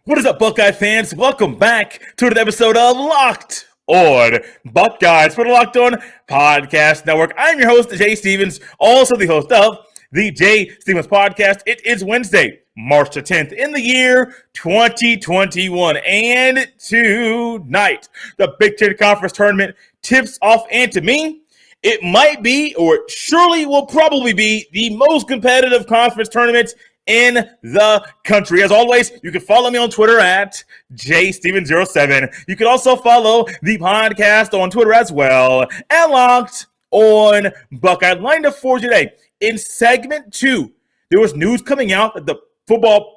What is up, Buckeye fans? Welcome back to another episode of Locked On Buckeyes for the Locked On Podcast Network. I'm your host, Jay Stevens, also the host of the Jay Stevens Podcast. It is Wednesday, March the 10th in the year 2021. And tonight, the Big Ten Conference Tournament tips off. And to me, it might be, or it surely will probably be, the most competitive conference tournament in the country. As always, you can follow me on Twitter at jsteven07. You can also follow the podcast on Twitter as well at Locked On Buckeye. Lined up for today in segment 2, there was news coming out that the football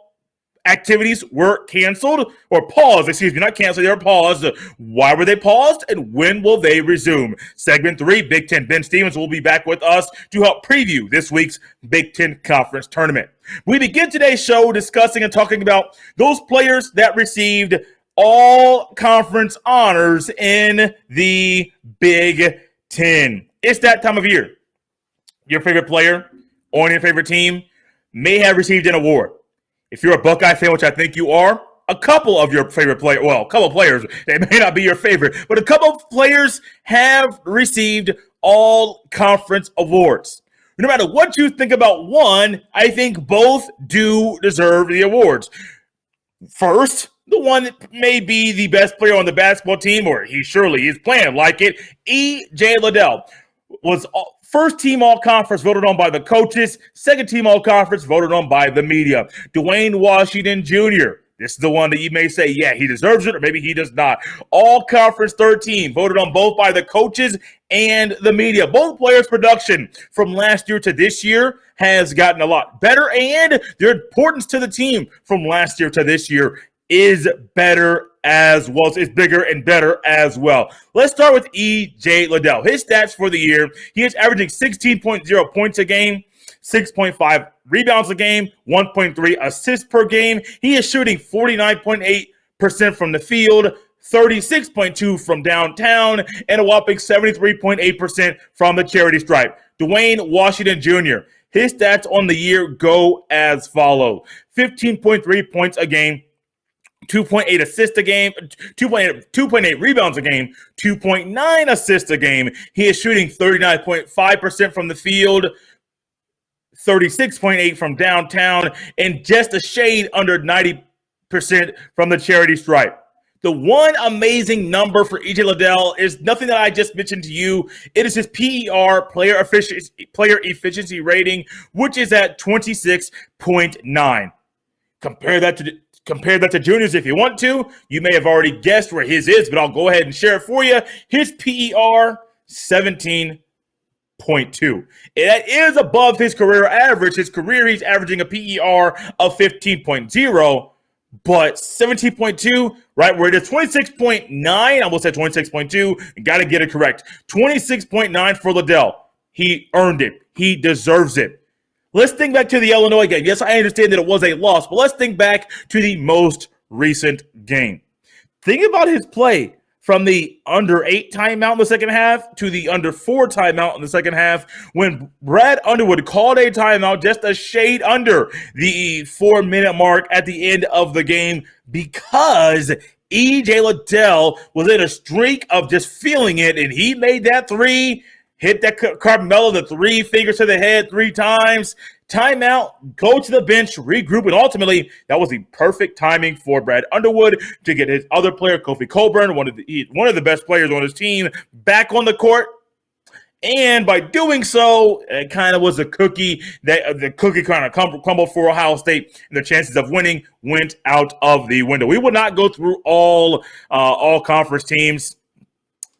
activities were canceled or paused. Not canceled, they were paused. Why were they paused and when will they resume? Segment 3, Big Ten Ben Stevens will be back with us to help preview this week's Big Ten Conference Tournament. We begin today's show discussing and talking about those players that received all conference honors in the Big Ten. It's that time of year. Your favorite player on your favorite team may have received an award. If you're a Buckeye fan, which I think you are, a couple of your favorite players, well, a couple of players, they may not be your favorite, but a couple of players have received all conference awards. No matter what you think about one, I think both do deserve the awards. First, the one that may be the best player on the basketball team, or he surely is playing like it, E.J. Liddell was first team all-conference voted on by the coaches, second team all-conference voted on by the media. Dwayne Washington Jr., this is the one that you may say, yeah, he deserves it, or maybe he does not. All-conference third team, voted on both by the coaches and the media. Both players' production from last year to this year has gotten a lot better, and their importance to the team from last year to this year is better as well. It's bigger and better as well. Let's start with E.J. Liddell. His stats for the year, he is averaging 16.0 points a game, 6.5 rebounds a game, 1.3 assists per game. He is shooting 49.8% from the field, 36.2% from downtown, and a whopping 73.8% from the charity stripe. Dwayne Washington Jr., his stats on the year go as follows: 15.3 points a game, 2.8 assists a game, 2.8 rebounds a game, 2.9 assists a game. He is shooting 39.5% from the field, 36.8% from downtown, and just a shade under 90% from the charity stripe. The one amazing number for E.J. Liddell is nothing that I just mentioned to you. It is his PER, player efficiency rating, which is at 26.9. Compare that to Junior's if you want to. You may have already guessed where his is, but I'll go ahead and share it for you. His PER, 17.2. That is above his career average. His career, he's averaging a PER of 15.0, but 17.2, right where it is, 26.9. I almost said 26.2. Got to get it correct. 26.9 for Liddell. He earned it. He deserves it. Let's think back to the Illinois game. Yes, I understand that it was a loss, but let's think back to the most recent game. Think about his play from the under 8 timeout in the second half to the under 4 timeout in the second half, when Brad Underwood called a timeout just a shade under the 4-minute mark at the end of the game, because E.J. Liddell was in a streak of just feeling it, and he made that three. Hit that Carmelo, the 3 fingers to the head 3 times. Timeout, go to the bench, regroup, and ultimately, that was the perfect timing for Brad Underwood to get his other player, Kofi Coburn, one of the best players on his team, back on the court. And by doing so, it kind of was the cookie kind of crumbled for Ohio State, and their chances of winning went out of the window. We will not go through all conference teams.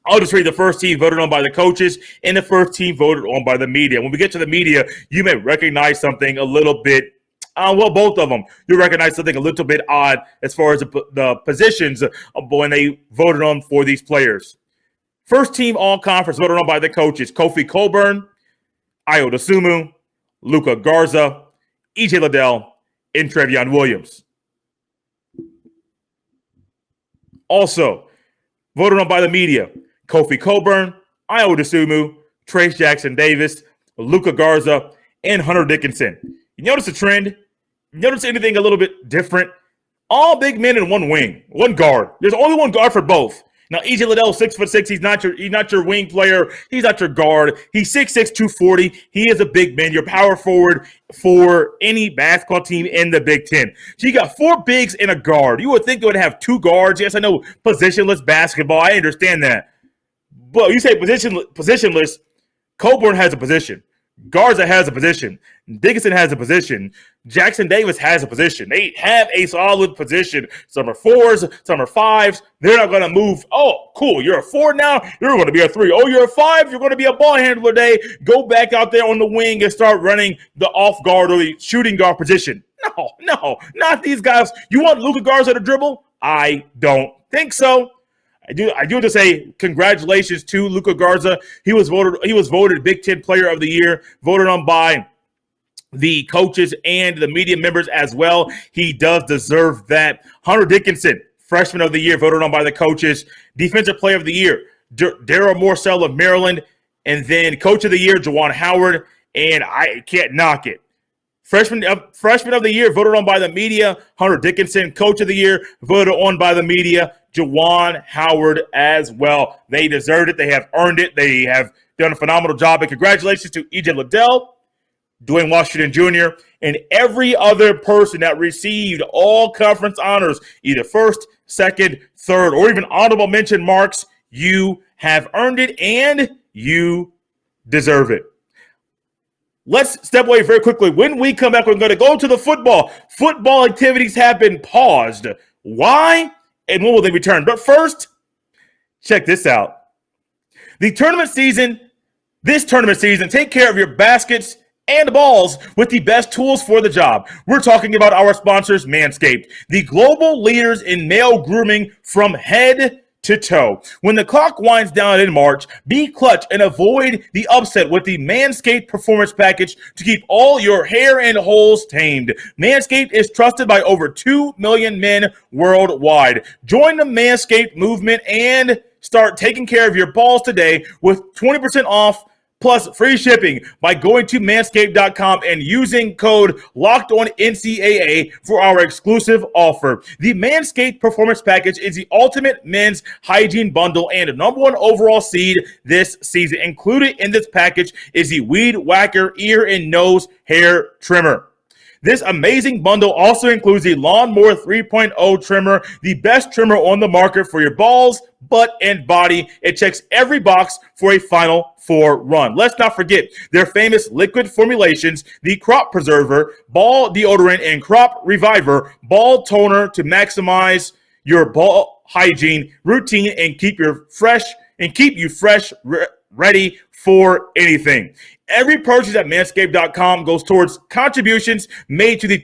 I'll just read the first team voted on by the coaches and the first team voted on by the media. When we get to the media, you may recognize something a little bit, both of them. You'll recognize something a little bit odd as far as the positions when they voted on for these players. First team all-conference voted on by the coaches: Kofi Coburn, Ayo Dosunmu, Luka Garza, E.J. Liddell, and Trevion Williams. Also voted on by the media: Kofi Coburn, Ayo Dosunmu, Trace Jackson Davis, Luka Garza, and Hunter Dickinson. You notice a trend? You notice anything a little bit different? All big men in one wing, one guard. There's only one guard for both. Now, EJ Liddell, 6'6". He's not your wing player. He's not your guard. He's 6'6", 240. He is a big man. Your power forward for any basketball team in the Big Ten. So you got 4 bigs and a guard. You would think they would have 2 guards. Yes, I know positionless basketball. I understand that. But you say positionless, Coburn has a position. Garza has a position. Dickinson has a position. Jackson Davis has a position. They have a solid position. Some are 4s, some are 5s. They're not going to move. Oh, cool. You're a 4 now. You're going to be a 3. Oh, you're a 5. You're going to be a ball handler today. Go back out there on the wing and start running the off guard or the shooting guard position. No, not these guys. You want Luka Garza to dribble? I don't think so. I do have to say congratulations to Luka Garza. He was voted Big Ten Player of the Year, voted on by the coaches and the media members as well. He does deserve that. Hunter Dickinson, Freshman of the Year, voted on by the coaches. Defensive Player of the Year, Daryl Morcell of Maryland. And then Coach of the Year, Juwan Howard. And I can't knock it. Freshman of the Year, voted on by the media, Hunter Dickinson. Coach of the Year, voted on by the media, Juwan Howard as well. They deserved it. They have earned it. They have done a phenomenal job. And congratulations to EJ Liddell, Dwayne Washington Jr., and every other person that received all conference honors, either first, second, third, or even honorable mention marks. You have earned it, and you deserve it. Let's step away very quickly. When we come back, we're going to go to the football. Football activities have been paused. Why? And when will they return? But first, check this out. This tournament season, take care of your baskets and balls with the best tools for the job. We're talking about our sponsors, Manscaped, the global leaders in male grooming from head to toe. When the clock winds down in March, be clutch and avoid the upset with the Manscaped Performance Package to keep all your hair and holes tamed. Manscaped is trusted by over 2 million men worldwide. Join the Manscaped movement and start taking care of your balls today with 20% off plus free shipping by going to manscaped.com and using code LOCKEDONNCAA for our exclusive offer. The Manscaped Performance Package is the ultimate men's hygiene bundle and number 1 overall seed this season. Included in this package is the Weed Whacker ear and nose hair trimmer. This amazing bundle also includes the Lawnmower 3.0 trimmer, the best trimmer on the market for your balls, butt, and body. It checks every box for a Final Four run. Let's not forget their famous liquid formulations, the Crop Preserver, Ball Deodorant, and Crop Reviver Ball Toner to maximize your ball hygiene routine and keep you fresh, ready for anything. Every purchase at manscaped.com goes towards contributions made to the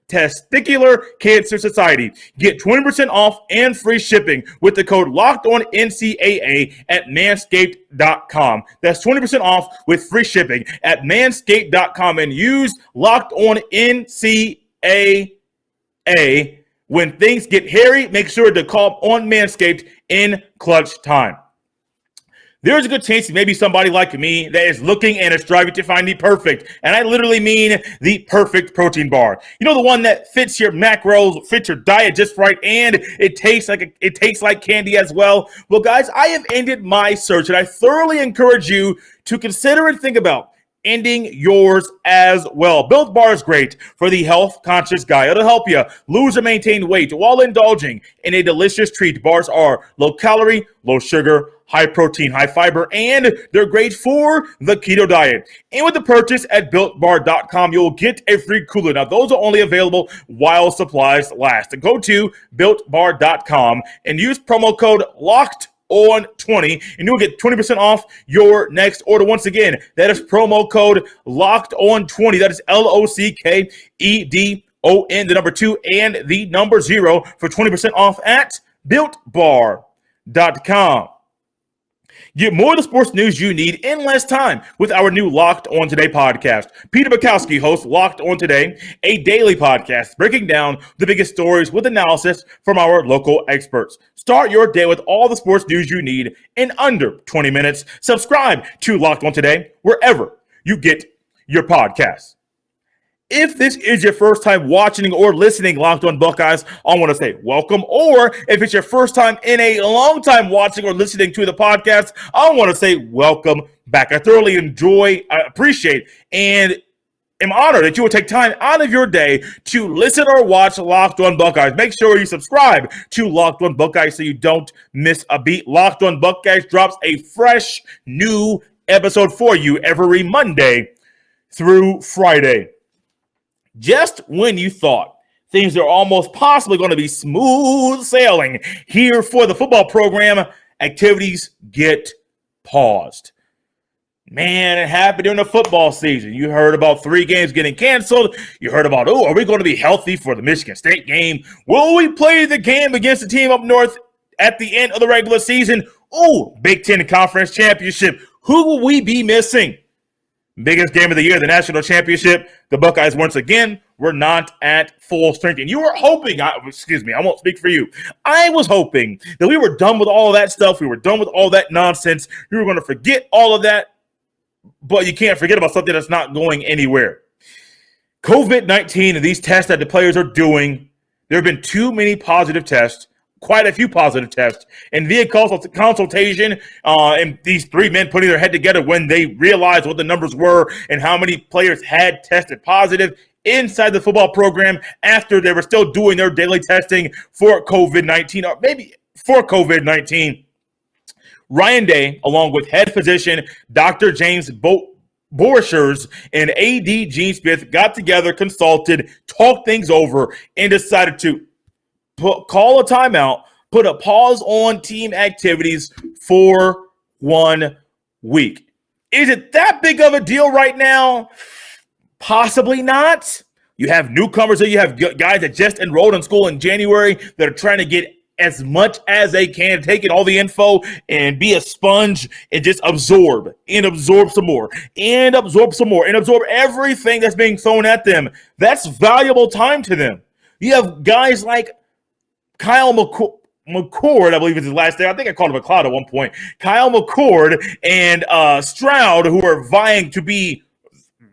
Testicular Cancer Society. Get 20% off and free shipping with the code LOCKEDONNCAA at manscaped.com. That's 20% off with free shipping at manscaped.com and use LOCKEDONNCAA. When things get hairy, make sure to call on Manscaped in clutch time. There's a good chance maybe somebody like me that is looking and is striving to find the perfect, and I literally mean the perfect protein bar. You know, the one that fits your macros, fits your diet just right, and it tastes like candy as well. Well, guys, I have ended my search, and I thoroughly encourage you to consider and think about ending yours as well. Built Bar is great for the health-conscious guy. It'll help you lose or maintain weight while indulging in a delicious treat. Bars are low-calorie, low-sugar, high-protein, high-fiber, and they're great for the keto diet. And with the purchase at BuiltBar.com, you'll get a free cooler. Now, those are only available while supplies last. Go to BuiltBar.com and use promo code LOCKEDON20, and you'll get 20% off your next order. Once again, that is promo code LOCKEDON20. That is LOCKEDON, the number 2 and the number 0 for 20% off at BuiltBar.com. Get more of the sports news you need in less time with our new Locked On Today podcast. Peter Bukowski hosts Locked On Today, a daily podcast breaking down the biggest stories with analysis from our local experts. Start your day with all the sports news you need in under 20 minutes. Subscribe to Locked On Today wherever you get your podcasts. If this is your first time watching or listening Locked On Buckeyes, I want to say welcome. Or if it's your first time in a long time watching or listening to the podcast, I want to say welcome back. I thoroughly enjoy, I appreciate, and am honored that you will take time out of your day to listen or watch Locked On Buckeyes. Make sure you subscribe to Locked On Buckeyes so you don't miss a beat. Locked On Buckeyes drops a fresh new episode for you every Monday through Friday. Just when you thought things are almost possibly going to be smooth sailing here for the football program, activities get paused. Man, it happened during the football season. You heard about 3 games getting canceled. You heard about, are we going to be healthy for the Michigan State game? Will we play the game against the team up north at the end of the regular season? Big Ten Conference Championship. Who will we be missing? Biggest game of the year, the national championship. The Buckeyes, once again, were not at full strength. And you were hoping, I won't speak for you. I was hoping that we were done with all of that stuff. We were done with all that nonsense. You were going to forget all of that. But you can't forget about something that's not going anywhere. COVID-19 and these tests that the players are doing, there have been too many positive tests, quite a few positive tests, and via consultation, and these 3 men putting their head together when they realized what the numbers were and how many players had tested positive inside the football program after they were still doing their daily testing for COVID-19, or maybe for COVID-19. Ryan Day, along with head physician Dr. James Borchers and AD Gene Smith, got together, consulted, talked things over, and decided to call a timeout, put a pause on team activities for 1 week. Is it that big of a deal right now? Possibly not. You have newcomers there. You have guys that just enrolled in school in January that are trying to get as much as they can, take in all the info and be a sponge and just absorb some more and absorb everything that's being thrown at them. That's valuable time to them. You have guys like Kyle McCord, I believe is his last name. I think I called him McLeod at one point. Kyle McCord and Stroud, who are vying to be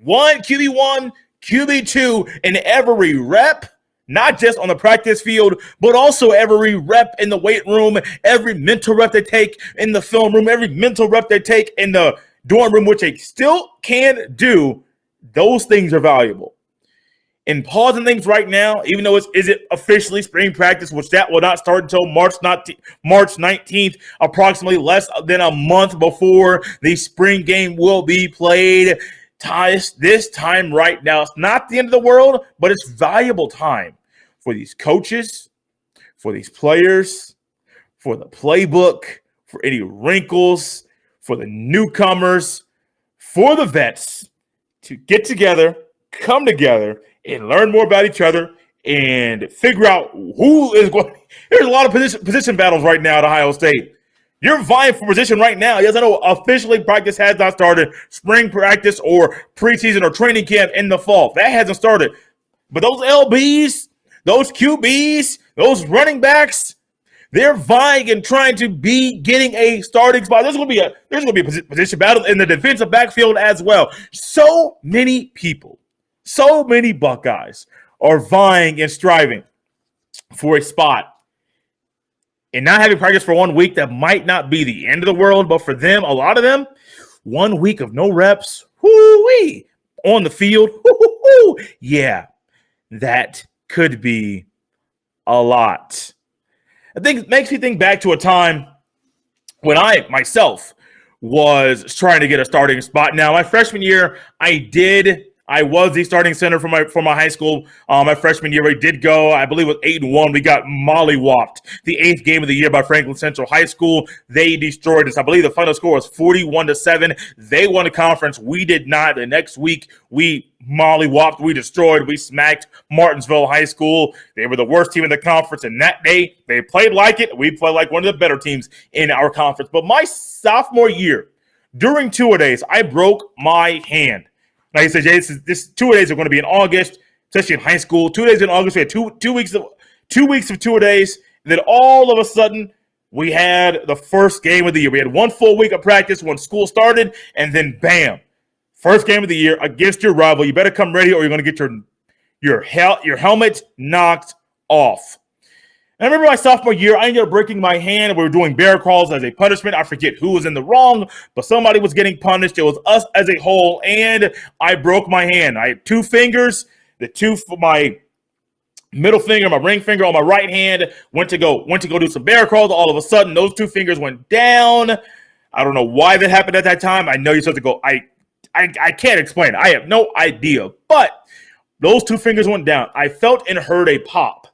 QB1, QB2 in every rep, not just on the practice field, but also every rep in the weight room, every mental rep they take in the film room, every mental rep they take in the dorm room, which they still can do. Those things are valuable. And pausing things right now, even though is it officially spring practice, which that will not start until March 19th, approximately less than a month before the spring game will be played. This time right now, it's not the end of the world, but it's valuable time for these coaches, for these players, for the playbook, for any wrinkles, for the newcomers, for the vets to get together, come together, and learn more about each other and figure out who is going. There's a lot of position battles right now at Ohio State. You're vying for position right now. Yes, I know officially practice has not started. Spring practice or preseason or training camp in the fall. That hasn't started. But those LBs, those QBs, those running backs, they're vying and trying to be getting a starting spot. There's going to be a position battle in the defensive backfield as well. So many people, so many Buckeyes are vying and striving for a spot. And not having practice for 1 week, that might not be the end of the world. But for them, a lot of them, 1 week of no reps, whoo-wee, on the field, whoo-hoo-hoo, yeah, that could be a lot. I think it makes me think back to a time when I, myself, was trying to get a starting spot. Now, my freshman year, I was the starting center for my high school. My freshman year, we did go, I believe, with 8-1. We got mollywopped the 8th game of the year by Franklin Central High School. They destroyed us. I believe the final score was 41-7. They won the conference. We did not. The next week, we mollywopped. We destroyed. We smacked Martinsville High School. They were the worst team in the conference. And that day, they played like it. We played like one of the better teams in our conference. But my sophomore year, during two-a-days, I broke my hand. Like I said, Jay, this 2 days are going to be in August, especially in high school. 2 days in August, we had two weeks of 2 days. And then all of a sudden, we had the first game of the year. We had 1 full week of practice when school started, and then bam, First game of the year against your rival. You better come ready or you're going to get your helmet knocked off. And I remember my sophomore year, I ended up breaking my hand. We were doing bear crawls as a punishment. I forget who was in the wrong, but somebody was getting punished. It was us as a whole, and I broke my hand. I had two fingers. My middle finger, my ring finger on my right hand went to go do some bear crawls. All of a sudden, those two fingers went down. I don't know why that happened at that time. I know you're supposed to go. I can't explain. I have no idea. But those two fingers went down. I felt and heard a pop.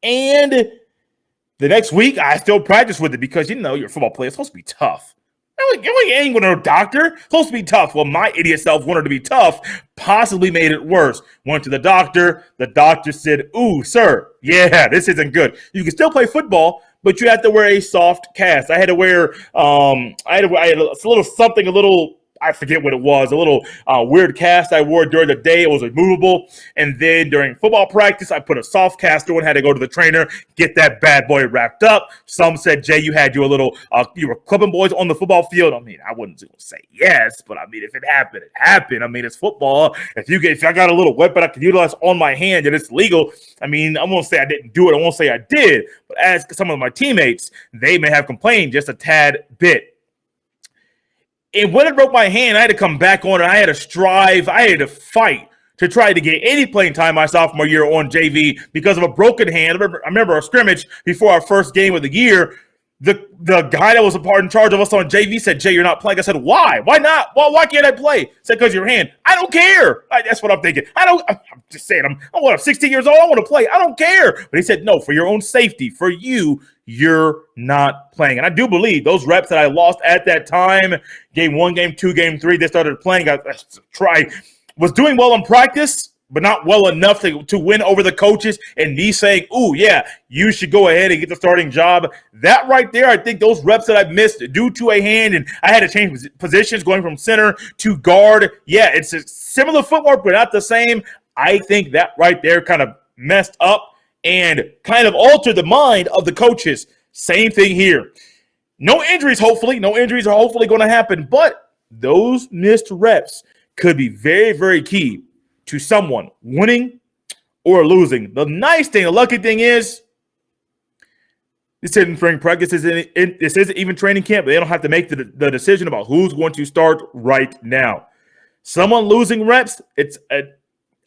And the next week, I still practiced with it because, you're a football player. It's supposed to be tough. You ain't going to a doctor. It's supposed to be tough. Well, my idiot self wanted to be tough, possibly made it worse. Went to the doctor. The doctor said, "Ooh, sir, yeah, this isn't good. You can still play football, but you have to wear a soft cast." I had to wear, I forget what it was, a little weird cast I wore during the day. It was removable. And then during football practice, I put a soft cast on, had to go to the trainer, get that bad boy wrapped up. Some said, Jay, you were clubbing boys on the football field. I mean, I wouldn't say yes, but I mean, if it happened, it happened. I mean, it's football. If I got a little weapon I could utilize on my hand and it's legal, I mean, I won't say I didn't do it. I won't say I did. But as some of my teammates, they may have complained just a tad bit. And when it broke my hand, I had to come back on it. I had to strive. I had to fight to try to get any playing time my sophomore year on JV because of a broken hand. I remember a scrimmage before our first game of the year. The guy that was in charge of us on JV said, "Jay, you're not playing." I said, "Why? Why not? Well, why can't I play?" He said, "Because your hand." I don't care. That's what I'm thinking. I'm just saying. I'm 16 years old. I want to play. I don't care. But he said, "No, for your own safety, for you, you're not playing." And I do believe those reps that I lost at that time, game 1, game 2, game 3, they started playing. I was doing well in practice, but not well enough to win over the coaches and me saying, "Ooh, yeah, you should go ahead and get the starting job." That right there, I think those reps that I missed due to a hand, and I had to change positions going from center to guard. Yeah, it's a similar footwork, but not the same. I think that right there kind of messed up and kind of altered the mind of the coaches. Same thing here. No injuries, hopefully. No injuries are hopefully going to happen, but those missed reps could be very, very key to someone winning or losing. The lucky thing is, this isn't spring practice. This isn't even training camp. They don't have to make the decision about who's going to start right now. Someone losing reps, it's an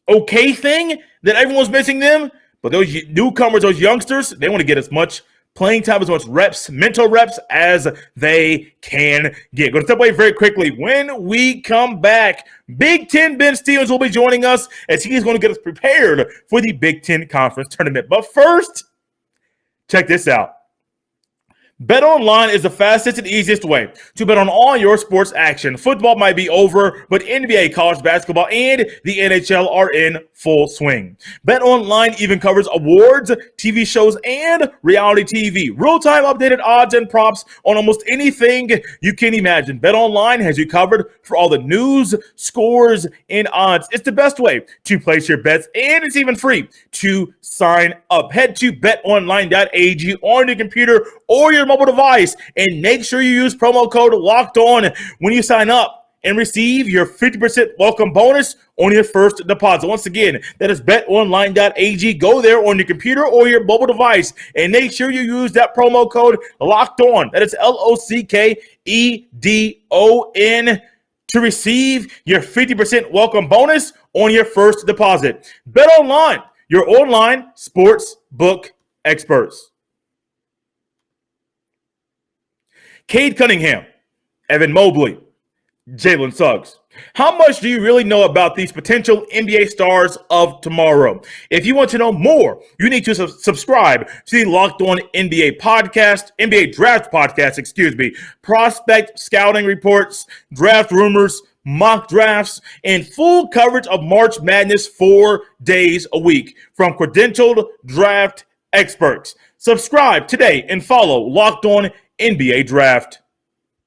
okay thing that everyone's missing them, but those newcomers, those youngsters, they want to get as much playing time, as much reps, mental reps as they can get. Going to step away very quickly. When we come back, Big Ten Ben Stevens will be joining us as he's going to get us prepared for the Big Ten Conference Tournament. But first, check this out. BetOnline is the fastest and easiest way to bet on all your sports action. Football might be over, but NBA, college basketball, and the NHL are in full swing. BetOnline even covers awards, TV shows, and reality TV. Real-time updated odds and props on almost anything you can imagine. BetOnline has you covered for all the news, scores, and odds. It's the best way to place your bets, and it's even free to sign up. Head to betonline.ag on your computer or your mobile device and make sure you use promo code Locked On when you sign up and receive your 50% welcome bonus on your first deposit. Once again, that is betonline.ag. Go there on your computer or your mobile device and make sure you use that promo code Locked On. That is LOCKEDON to receive your 50% welcome bonus on your first deposit. BetOnline, your online sports book experts. Cade Cunningham, Evan Mobley, Jalen Suggs. How much do you really know about these potential NBA stars of tomorrow? If you want to know more, you need to subscribe to the Locked On NBA podcast, NBA Draft podcast, prospect scouting reports, draft rumors, mock drafts, and full coverage of March Madness 4 days a week from credentialed draft experts. Subscribe today and follow Locked On NBA Draft.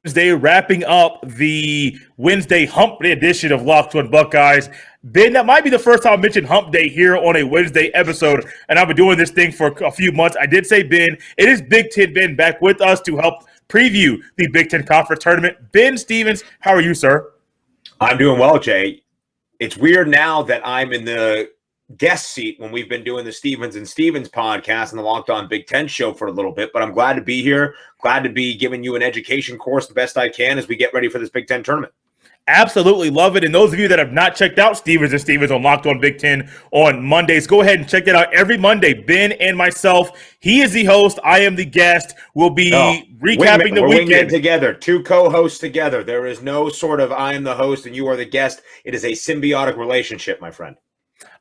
Wednesday, wrapping up the Wednesday Hump Day edition of Locked On Buckeyes. Ben, that might be the first time I mentioned Hump Day here on a Wednesday episode, and I've been doing this thing for a few months. I did say Ben. It is Big Ten Ben back with us to help preview the Big Ten Conference Tournament. Ben Stevens, how are you, sir? I'm doing well, Jay. It's weird now that I'm in the guest seat when we've been doing the Stevens and Stevens podcast and the Locked On Big Ten show for a little bit, but I'm glad to be here. Glad to be giving you an education course the best I can as we get ready for this Big Ten tournament. Absolutely love it. And those of you that have not checked out Stevens and Stevens on Locked On Big Ten on Mondays, go ahead and check that out every Monday. Ben and myself, he is the host, I am the guest. We'll be recapping the weekend. We're wingmen together, two co-hosts together. There is no sort of I am the host and you are the guest. It is a symbiotic relationship, my friend.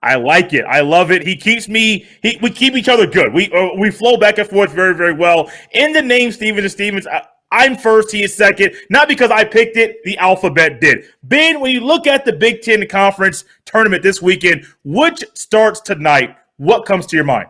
I like it. I love it. We keep each other good. We flow back and forth very, very well. In the name Stevens and Stevens, I'm first, he is second. Not because I picked it, the alphabet did. Ben, when you look at the Big Ten Conference tournament this weekend, which starts tonight, what comes to your mind?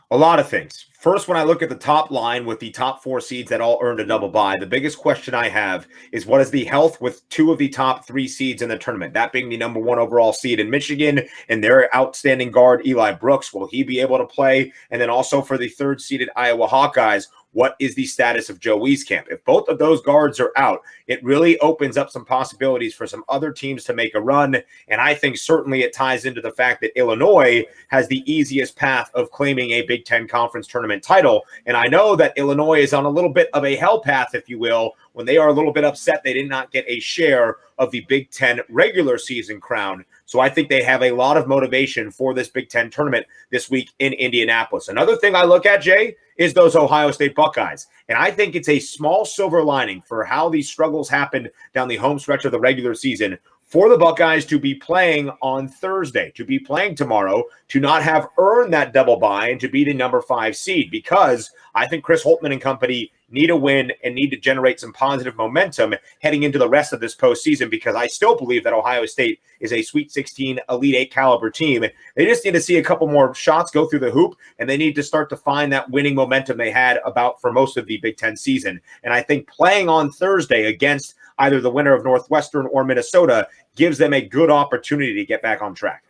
A lot of things. First, when I look at the top line with the top four seeds that all earned a double bye, the biggest question I have is what is the health with two of the top three seeds in the tournament, that being the number one overall seed in Michigan and their outstanding guard, Eli Brooks. Will he be able to play? And then also for the third seeded Iowa Hawkeyes, what is the status of Joe Wieskamp? If both of those guards are out, it really opens up some possibilities for some other teams to make a run. And I think certainly it ties into the fact that Illinois has the easiest path of claiming a Big Ten Conference tournament title. And I know that Illinois is on a little bit of a hell path, if you will, when they are a little bit upset they did not get a share of the Big Ten regular season crown. So I think they have a lot of motivation for this Big Ten tournament this week in Indianapolis. Another thing I look at, Jay, is those Ohio State Buckeyes. And I think it's a small silver lining for how these struggles happened down the home stretch of the regular season for the Buckeyes to be playing on Thursday, to be playing tomorrow, to not have earned that double bye and to be the number 5 seed, because I think Chris Holtmann and company need a win and need to generate some positive momentum heading into the rest of this postseason, because I still believe that Ohio State is a Sweet 16 Elite 8 caliber team. They just need to see a couple more shots go through the hoop, and they need to start to find that winning momentum they had about for most of the Big Ten season. And I think playing on Thursday against either the winner of Northwestern or Minnesota gives them a good opportunity to get back on track.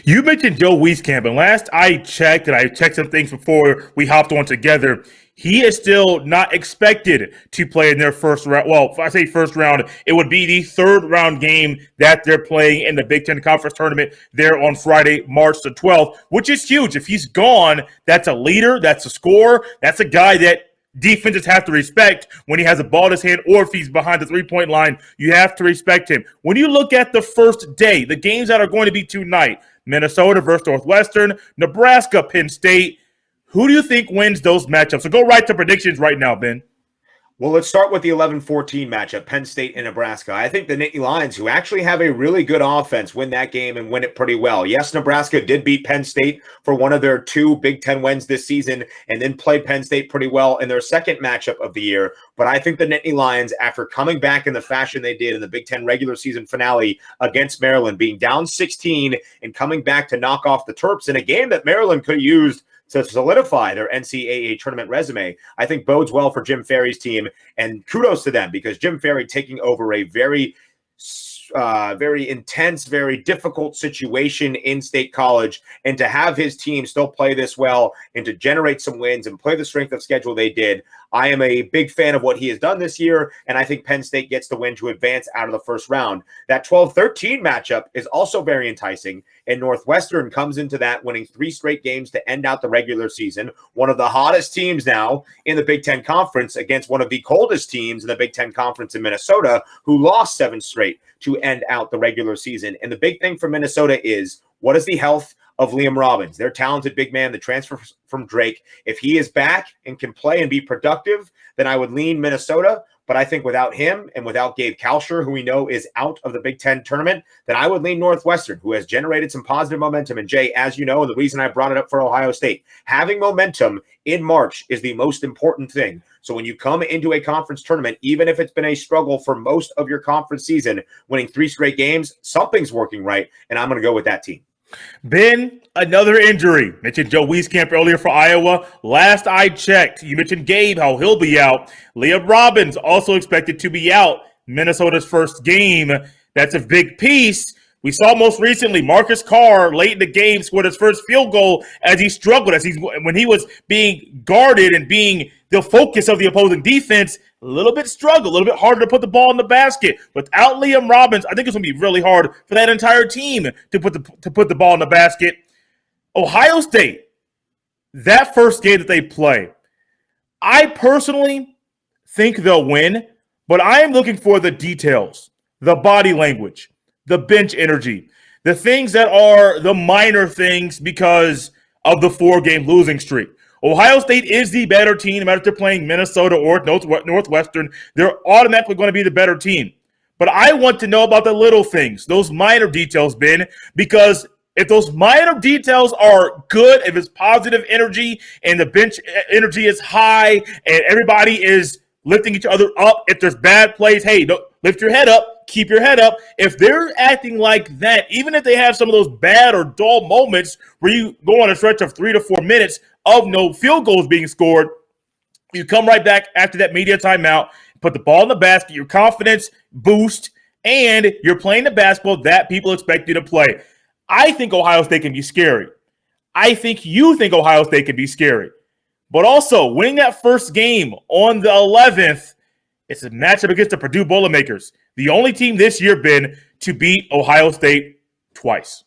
You mentioned Joe Wieskamp, and last I checked, and I checked some things before we hopped on together, he is still not expected to play in their first round. Well, if I say first round, it would be the third round game that they're playing in the Big Ten Conference Tournament there on Friday, March the 12th, which is huge. If he's gone, that's a leader, that's a scorer, that's a guy that defenses have to respect when he has a ball in his hand, or if he's behind the three-point line, you have to respect him. When you look at the first day, the games that are going to be tonight, Minnesota versus Northwestern, Nebraska, Penn State, who do you think wins those matchups? So go right to predictions right now, Ben. Well, let's start with the 11-14 matchup, Penn State and Nebraska. I think the Nittany Lions, who actually have a really good offense, win that game and win it pretty well. Yes, Nebraska did beat Penn State for one of their 2 Big Ten wins this season and then played Penn State pretty well in their second matchup of the year. But I think the Nittany Lions, after coming back in the fashion they did in the Big Ten regular season finale against Maryland, being down 16 and coming back to knock off the Terps in a game that Maryland could have used to solidify their NCAA tournament resume, I think bodes well for Jim Ferry's team. And kudos to them, because Jim Ferry taking over a very intense, very difficult situation in State College, and to have his team still play this well and to generate some wins and play the strength of schedule they did. I am a big fan of what he has done this year, and I think Penn State gets the win to advance out of the first round. That 12-13 matchup is also very enticing, and Northwestern comes into that winning 3 straight games to end out the regular season, one of the hottest teams now in the Big Ten Conference against one of the coldest teams in the Big Ten Conference in Minnesota, who lost 7 straight to end out the regular season. And the big thing for Minnesota is, what is the health of Liam Robbins, their talented big man, the transfer from Drake? If he is back and can play and be productive, then I would lean Minnesota. But I think without him and without Gabe Kalsher, who we know is out of the Big Ten tournament, then I would lean Northwestern, who has generated some positive momentum. And Jay, as you know, and the reason I brought it up for Ohio State, having momentum in March is the most important thing. So when you come into a conference tournament, even if it's been a struggle for most of your conference season, winning 3 straight games, something's working right. And I'm going to go with that team. Ben, another injury. Mentioned Joe Wieskamp earlier for Iowa. Last I checked, you mentioned Gabe, how he'll be out. Liam Robbins also expected to be out. Minnesota's first game. That's a big piece. We saw most recently Marcus Carr late in the game scored his first field goal as he struggled, when he was being guarded and being the focus of the opposing defense. a little bit struggle, a little bit harder to put the ball in the basket. Without Liam Robbins, I think it's going to be really hard for that entire team to put the ball in the basket. Ohio State, that first game that they play, I personally think they'll win, but I am looking for the details, the body language, the bench energy, the things that are the minor things because of the 4-game losing streak. Ohio State is the better team, no matter if they're playing Minnesota or Northwestern. They're automatically going to be the better team. But I want to know about the little things, those minor details, Ben, because if those minor details are good, if it's positive energy and the bench energy is high and everybody is lifting each other up, if there's bad plays, hey, don't lift your head up, keep your head up. If they're acting like that, even if they have some of those bad or dull moments where you go on a stretch of 3 to 4 minutes of no field goals being scored, you come right back after that media timeout, put the ball in the basket, your confidence boost, and you're playing the basketball that people expect you to play. I think Ohio State can be scary. I think you think Ohio State can be scary. But also, winning that first game on the 11th, it's a matchup against the Purdue Boilermakers, the only team this year, Ben, to beat Ohio State twice.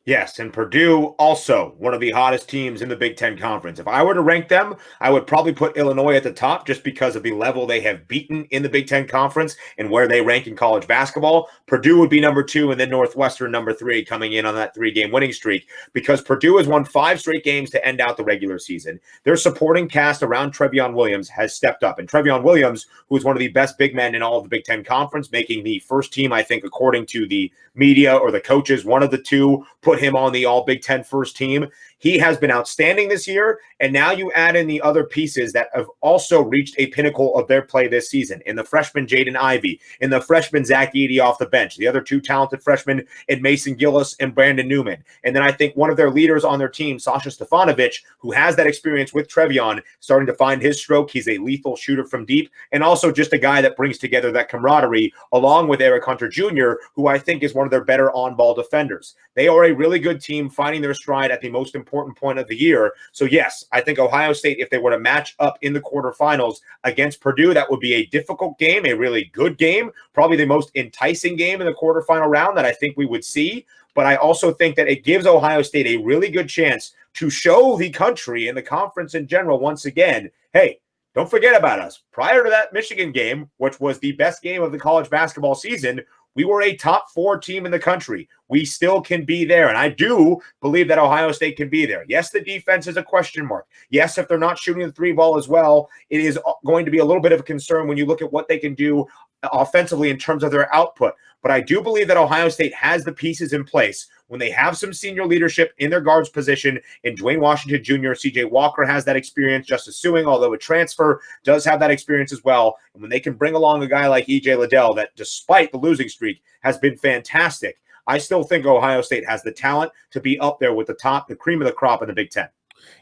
Yes, and Purdue also one of the hottest teams in the Big Ten Conference. If I were to rank them, I would probably put Illinois at the top just because of the level they have beaten in the Big Ten Conference and where they rank in college basketball. Purdue would be number 2 and then Northwestern number 3 coming in on that 3-game winning streak because Purdue has won 5 straight games to end out the regular season. Their supporting cast around Trevion Williams has stepped up. And Trevion Williams, who is one of the best big men in all of the Big Ten Conference, making the first team, I think, according to the media or the coaches, one of the two, put him on the all Big Ten first team. He has been outstanding this year. And now you add in the other pieces that have also reached a pinnacle of their play this season. In the freshman Jaden Ivey, in the freshman Zach Edey off the bench, the other 2 talented freshmen in Mason Gillis and Brandon Newman. And then I think one of their leaders on their team, Sasha Stefanovic, who has that experience with Trevion, starting to find his stroke. He's a lethal shooter from deep and also just a guy that brings together that camaraderie along with Eric Hunter Jr., who I think is one of their better on-ball defenders. They are a really good team finding their stride at the most important point of the year. So yes, I think Ohio State, if they were to match up in the quarterfinals against Purdue, that would be a difficult game, a really good game, probably the most enticing game in the quarterfinal round that I think we would see. But I also think that it gives Ohio State a really good chance to show the country and the conference in general once again, hey, don't forget about us. Prior to that Michigan game, which was the best game of the college basketball season, we were a top 4 team in the country. We still can be there. And I do believe that Ohio State can be there. Yes, the defense is a question mark. Yes, if they're not shooting the 3 ball as well, it is going to be a little bit of a concern when you look at what they can do offensively in terms of their output. But I do believe that Ohio State has the pieces in place when they have some senior leadership in their guards position. And Dwayne Washington Jr., CJ Walker has that experience. Justice Suing, although a transfer, does have that experience as well. And when they can bring along a guy like EJ Liddell, that despite the losing streak has been fantastic, I still think Ohio State has the talent to be up there with the cream of the crop in the Big Ten.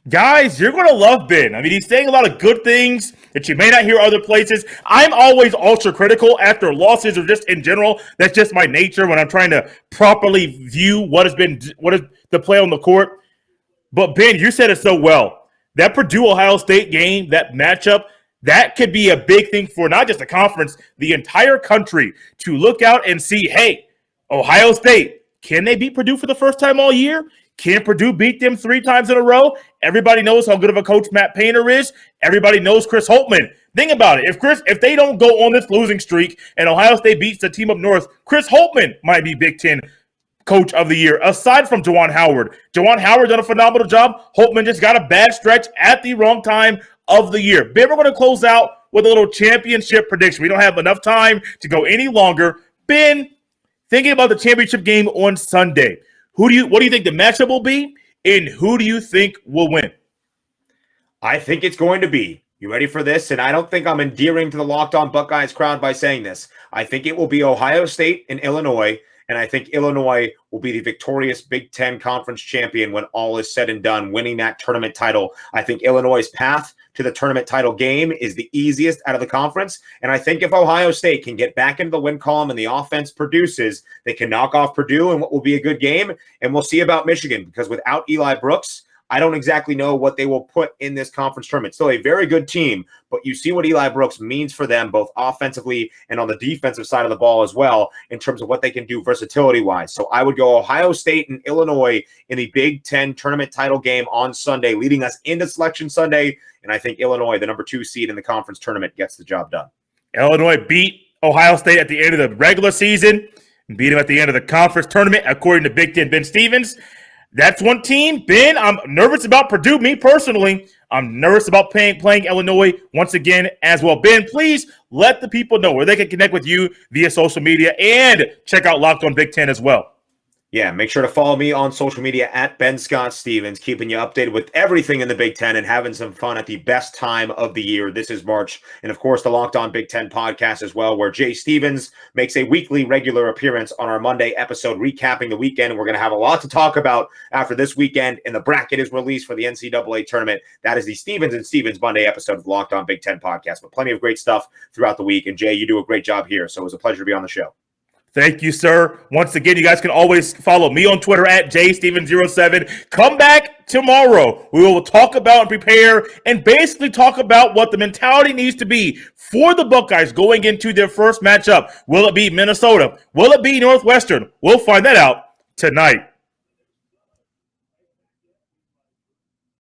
Guys, you're going to love Ben. I mean, he's saying a lot of good things that you may not hear other places. I'm always ultra critical after losses or just in general. That's just my nature when I'm trying to properly view what is the play on the court. But Ben, you said it so well. That Purdue-Ohio State game, that matchup, that could be a big thing for not just the conference, the entire country to look out and see, hey, Ohio State, can they beat Purdue for the first time all year? Can Purdue beat them 3 times in a row? Everybody knows how good of a coach Matt Painter is. Everybody knows Chris Holtmann. Think about it. If they don't go on this losing streak and Ohio State beats the team up north, Chris Holtmann might be Big Ten Coach of the Year, aside from Juwan Howard. Juwan Howard done a phenomenal job. Holtmann just got a bad stretch at the wrong time of the year. Ben, we're going to close out with a little championship prediction. We don't have enough time to go any longer. Ben, thinking about the championship game on Sunday, what do you think the matchup will be, and who do you think will win? I think it's going to be, you ready for this? And I don't think I'm endearing to the Locked On Buckeyes crowd by saying this. I think it will be Ohio State and Illinois, and I think Illinois will be the victorious Big Ten Conference champion when all is said and done, winning that tournament title. I think Illinois' path to the tournament title game is the easiest out of the conference. And I think if Ohio State can get back into the win column and the offense produces, they can knock off Purdue in what will be a good game. And we'll see about Michigan, because without Eli Brooks, I don't exactly know what they will put in this conference tournament. Still a very good team, but you see what Eli Brooks means for them, both offensively and on the defensive side of the ball as well, in terms of what they can do versatility-wise. So I would go Ohio State and Illinois in the Big Ten tournament title game on Sunday, leading us into Selection Sunday. And I think Illinois, the number 2 seed in the conference tournament, gets the job done. Illinois beat Ohio State at the end of the regular season and beat them at the end of the conference tournament, according to Big Ten Ben Stevens. That's one team. Ben, I'm nervous about Purdue. Me personally, I'm nervous about playing Illinois once again as well. Ben, please let the people know where they can connect with you via social media and check out Locked On Big Ten as well. Yeah, make sure to follow me on social media at Ben Scott Stevens, keeping you updated with everything in the Big Ten and having some fun at the best time of the year. This is March. And of course, the Locked On Big Ten podcast as well, where Jay Stevens makes a weekly regular appearance on our Monday episode, recapping the weekend. And we're going to have a lot to talk about after this weekend. And the bracket is released for the NCAA tournament. That is the Stevens and Stevens Monday episode of the Locked On Big Ten podcast. But plenty of great stuff throughout the week. And Jay, you do a great job here. So it was a pleasure to be on the show. Thank you, sir. Once again, you guys can always follow me on Twitter at jsteven07. Come back tomorrow. We will talk about and prepare and basically talk about what the mentality needs to be for the Buckeyes going into their first matchup. Will it be Minnesota? Will it be Northwestern? We'll find that out tonight.